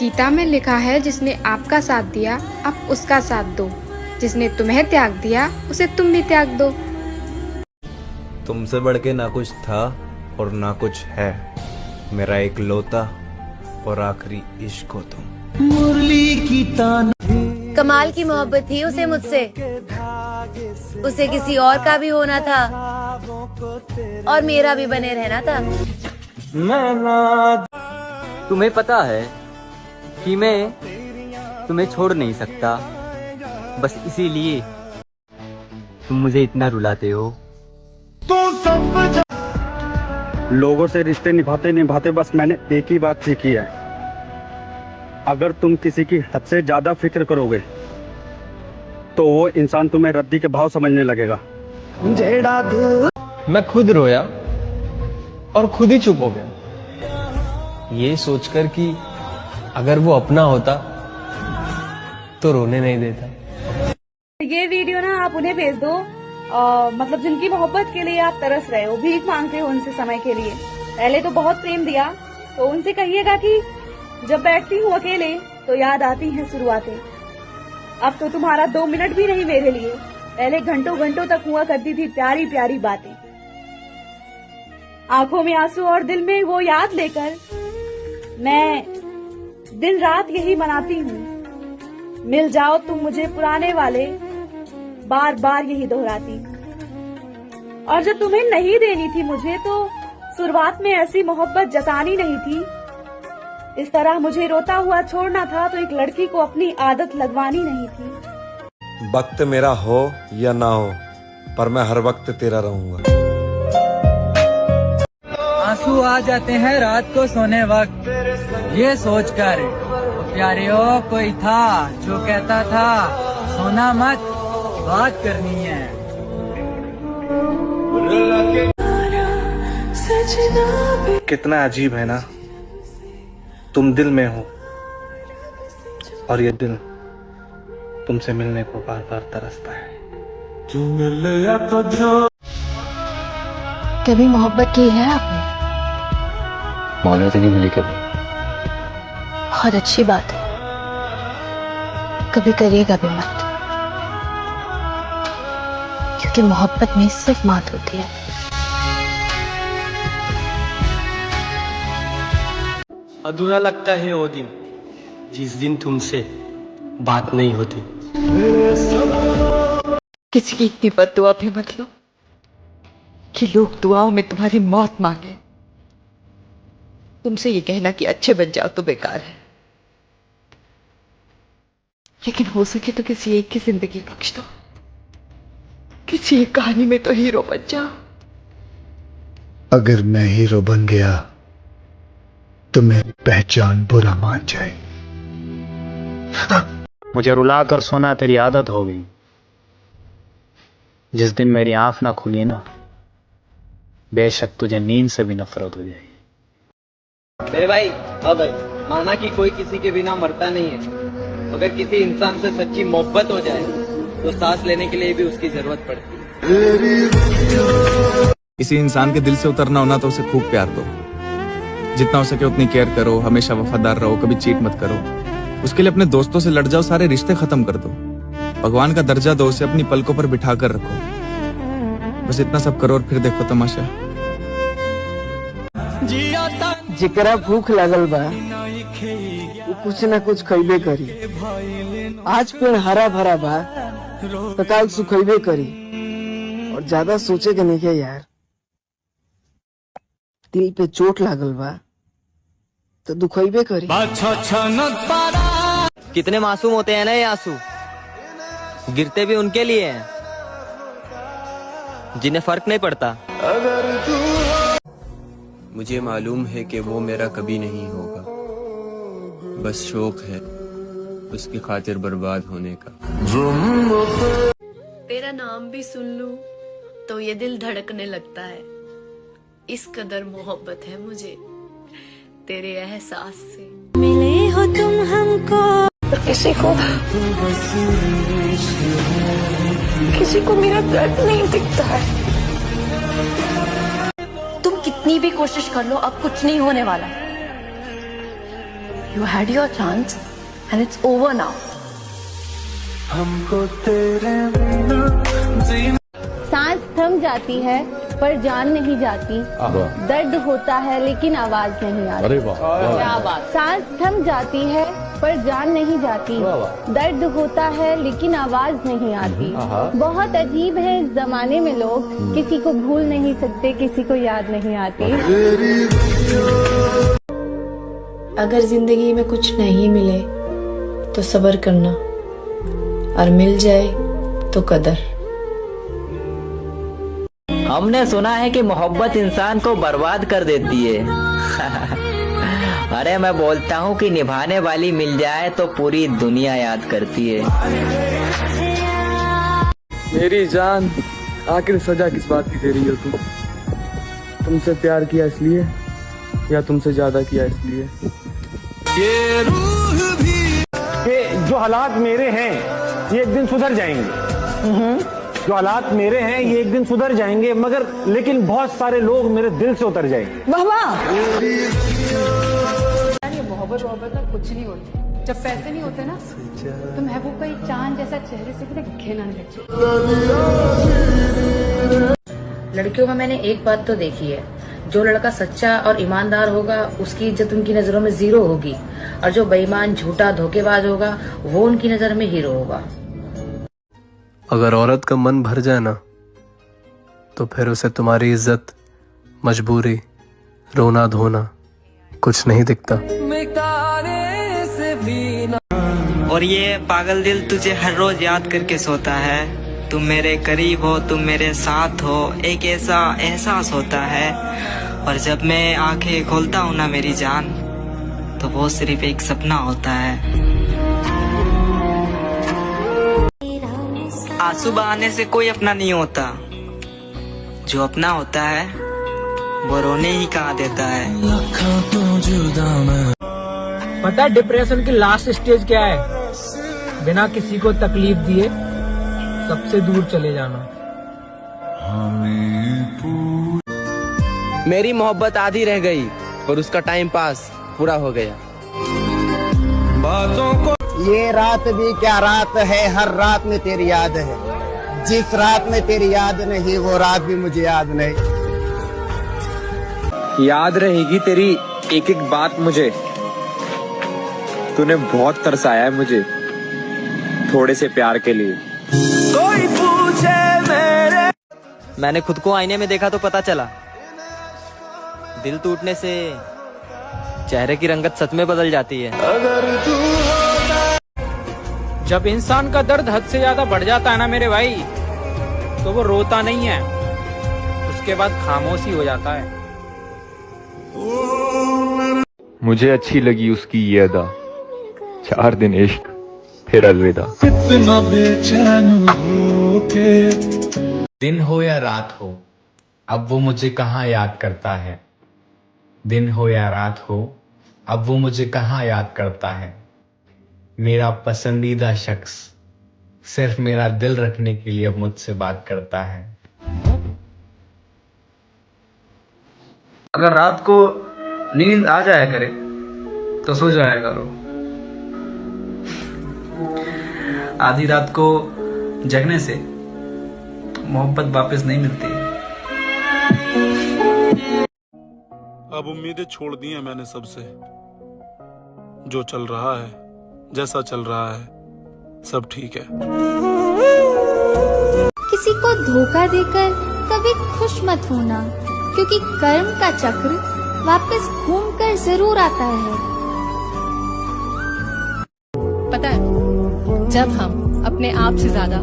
गीता में लिखा है, जिसने आपका साथ दिया आप उसका साथ दो, जिसने तुम्हें त्याग दिया उसे तुम भी त्याग दो। तुमसे बढ़ के ना कुछ था और ना कुछ है, मेरा एक लौता और आखिरी इश्क हो तुम। मुरली की तान कमाल की मोहब्बत थी उसे मुझसे, उसे किसी और का भी होना था और मेरा भी बने रहना था। तुम्हें पता है कि मैं तुम्हें छोड़ नहीं सकता, बस इसीलिए तुम मुझे इतना रुलाते हो। लोगों से रिश्ते निभाते निभाते बस मैंने एक ही बात सीखी है, अगर तुम किसी की हद से ज्यादा फिक्र करोगे तो वो इंसान तुम्हें रद्दी के भाव समझने लगेगा। मैं खुद रोया और खुद ही चुप हो गया, ये सोचकर कि अगर वो अपना होता तो रोने नहीं देता। ये वीडियो ना आप उन्हें भेज दो, मतलब जिनकी मोहब्बत के लिए आप तरस रहे हो, भीख मांगते हो उनसे समय के लिए। पहले तो बहुत प्रेम दिया, तो उनसे कहिएगा कि जब बैठती हूँ अकेले तो याद आती हैं शुरुआतें। अब तो तुम्हारा 2 मिनट भी नहीं मेरे लिए, पहले घंटों घंटों तक हुआ करती थी प्यारी प्यारी बातें। आंखों में आंसू और दिल में वो याद लेकर मैं दिन रात यही मनाती हूँ, मिल जाओ तुम मुझे पुराने वाले, बार बार यही दोहराती हूँ। और जब तुम्हें नहीं देनी थी मुझे तो शुरुआत में ऐसी मोहब्बत जतानी नहीं थी, इस तरह मुझे रोता हुआ छोड़ना था तो एक लड़की को अपनी आदत लगवानी नहीं थी। वक्त मेरा हो या ना हो, पर मैं हर वक्त तेरा रहूंगा। आंसू आ जाते हैं रात को सोने वक्त, ये सोचकर प्यारे हो कोई था जो कहता था सोना मत, बात करनी है। कितना अजीब है ना, तुम दिल में हो और ये दिल तुमसे मिलने को बार बार तरसता है। कभी मोहब्बत की है आपने? मौला से नहीं मिली कभी। बहुत अच्छी बात है, कभी करिएगा भी मत, क्योंकि मोहब्बत में सिर्फ मौत होती है। अधूरा लगता है वो दिन जिस दिन तुमसे बात नहीं होती। किसी की इतनी बद्दुआ भी मत लो कि लोग दुआओं में तुम्हारी मौत मांगे। तुमसे ये कहना कि अच्छे बन जाओ तो बेकार है, लेकिन हो सके तो किसी एक की जिंदगी बख्श दो, किसी एक कहानी में तो हीरो बन जाओ। अगर मैं हीरो बन गया तो मेरी पहचान बुरा मान जाए। मुझे रुला कर सोना तेरी आदत हो गई, जिस दिन मेरी आंख ना खुली ना, बेशक तुझे नींद से भी नफरत हो जाएगी। मेरे भाई, अब माना कि कोई किसी के बिना मरता नहीं है, अगर किसी इंसान से सच्ची मोहब्बत हो जाए तो सांस लेने के लिए भी उसकी जरूरत पड़ती है। किसी इंसान के दिल से उतरना होना तो उसे खूब प्यार दो, जितना हो सके उतनी केयर करो, हमेशा वफादार रहो, कभी चीट मत करो। उसके लिए अपने दोस्तों से लड़ जाओ, सारे रिश्ते खत्म कर दो, भगवान का दर्जा दो उसे, अपनी पलकों पर बिठा कर रखो। बस इतना सब करो और फिर देखो तमाशा। जिकरा भूख लगल बा वो कुछ ना कुछ खइबे करी, आज पेड़ हरा भरा बा तो काल सुखइबे करी, और ज्यादा सोचे के नहीं है यार। दिल पे चोट लागल बा तो दुखइबे करी। कितने मासूम होते हैं ना ये आंसू, गिरते भी उनके लिए हैं जिन्हें फर्क नहीं पड़ता। मुझे मालूम है कि वो मेरा कभी नहीं होगा, बस शौक है उसकी खातिर बर्बाद होने का। तेरा नाम भी सुन लूं तो ये दिल धड़कने लगता है, इस कदर मोहब्बत है मुझे तेरे एहसास से। मिले हो तुम हमको, किसी को मेरा दर्द नहीं दिखता है। तुम कितनी भी कोशिश कर लो अब कुछ नहीं होने वाला, You had your chance and it's over now. सांस थम जाती है पर जान नहीं जाती, दर्द होता है लेकिन आवाज नहीं आती। अरे वाह, क्या बात। सांस थम जाती है पर जान नहीं जाती, दर्द होता है लेकिन आवाज नहीं आती। बहुत अजीब है इस जमाने में लोग, किसी को भूल नहीं सकते, किसी को याद नहीं आती। अगर जिंदगी में कुछ नहीं मिले तो सब्र करना, और मिल जाए तो कदर। हमने सुना है कि मोहब्बत इंसान को बर्बाद कर देती है। अरे मैं बोलता हूँ कि निभाने वाली मिल जाए तो पूरी दुनिया याद करती है। मेरी जान, आखिर सजा किस बात की दे रही हो तुम? तुमसे प्यार किया इसलिए या तुमसे ज्यादा किया इसलिए? ये जो हालात मेरे हैं ये एक दिन सुधर जाएंगे। जो हालात मेरे हैं ये एक दिन सुधर जाएंगे, मगर लेकिन बहुत सारे लोग मेरे दिल से उतर जाएंगे। वाह वाह। ये मोहब्बत का कुछ नहीं होता। जब पैसे नहीं होते ना तो महबूब का एक चांद जैसा चेहरे से कितने घिना नहीं लगती। लड़कियों में मैंने एक बात तो देखी है, जो लड़का सच्चा और ईमानदार होगा उसकी इज्जत उनकी नजरों में जीरो होगी, और जो बेईमान झूठा धोखेबाज होगा वो उनकी नजर में हीरो होगा। अगर औरत का मन भर जाए ना तो फिर उसे तुम्हारी इज्जत, मजबूरी, रोना धोना कुछ नहीं दिखता। और ये पागल दिल तुझे हर रोज याद करके सोता है। तुम मेरे करीब हो, तुम मेरे साथ हो, एक ऐसा एहसास होता है। और जब मैं आंखें खोलता हूँ ना मेरी जान, तो वो सिर्फ एक सपना होता है। आंसू बहाने से कोई अपना नहीं होता, जो अपना होता है वो रोने ही कहाँ देता है। पता है डिप्रेशन की लास्ट स्टेज क्या है? बिना किसी को तकलीफ दिए सबसे दूर चले जाना। मेरी मोहब्बत आधी रह गई और उसका टाइम पास पूरा हो गया। बातों को ये रात भी क्या रात है, हर रात में तेरी याद है। जिस रात में तेरी याद नहीं वो रात भी मुझे याद नहीं। याद रहेगी तेरी एक एक बात मुझे। तूने बहुत तरसाया है मुझे थोड़े से प्यार के लिए। कोई पूछे मेरे। मैंने खुद को आईने में देखा तो पता चला, दिल टूटने से चेहरे की रंगत सच में बदल जाती है। जब इंसान का दर्द हद से ज्यादा बढ़ जाता है ना मेरे भाई, तो वो रोता नहीं है, उसके बाद खामोशी हो जाता है। मुझे अच्छी लगी उसकी ये अदा, 4 दिन इश्क फिर अलविदा। कितना बेचैन होके। दिन हो या रात हो, अब वो मुझे कहाँ याद करता है। दिन हो या रात हो, अब वो मुझे कहाँ याद करता है। मेरा पसंदीदा शख्स सिर्फ मेरा दिल रखने के लिए अब मुझसे बात करता है। अगर रात को नींद आ जाया करे तो सो जाया करो, आधी रात को जगने से मोहब्बत वापस नहीं मिलती। अब उम्मीदें छोड़ दी हैं मैंने सबसे। जो चल रहा है, जैसा चल रहा है, सब ठीक है। किसी को धोखा देकर कभी खुश मत होना, क्योंकि कर्म का चक्र वापस घूमकर जरूर आता है। पता है, जब हम अपने आप से ज्यादा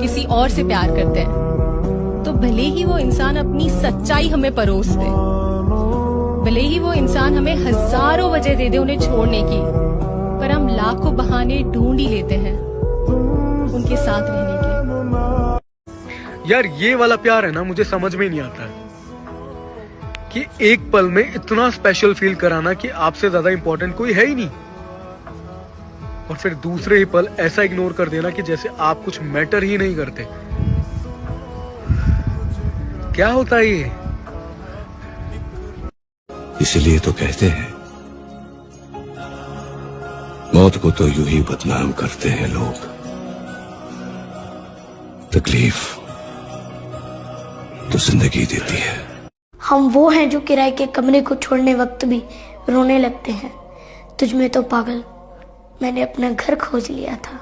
किसी और से प्यार करते हैं तो भले ही वो इंसान अपनी सच्चाई हमें परोस दे, भले ही वो इंसान हमें हजारों वजह दे दे उन्हें छोड़ने की, पर हम लाखों बहाने ढूंढ ही लेते हैं उनके साथ रहने के। यार ये वाला प्यार है ना, मुझे समझ में नहीं आता है कि एक पल में इतना स्पेशल फील कराना कि आपसे ज्यादा इंपॉर्टेंट कोई है ही नहीं, और फिर दूसरे ही पल ऐसा इग्नोर कर देना कि जैसे आप कुछ मैटर ही नहीं करते। क्या होता है ये? इसलिए तो कहते हैं मौत को तो यूं ही बदनाम करते हैं लोग, तकलीफ तो जिंदगी देती है। हम वो हैं जो किराए के कमरे को छोड़ने वक्त भी रोने लगते हैं। तुझ में तो पागल मैंने अपना घर खोज लिया था।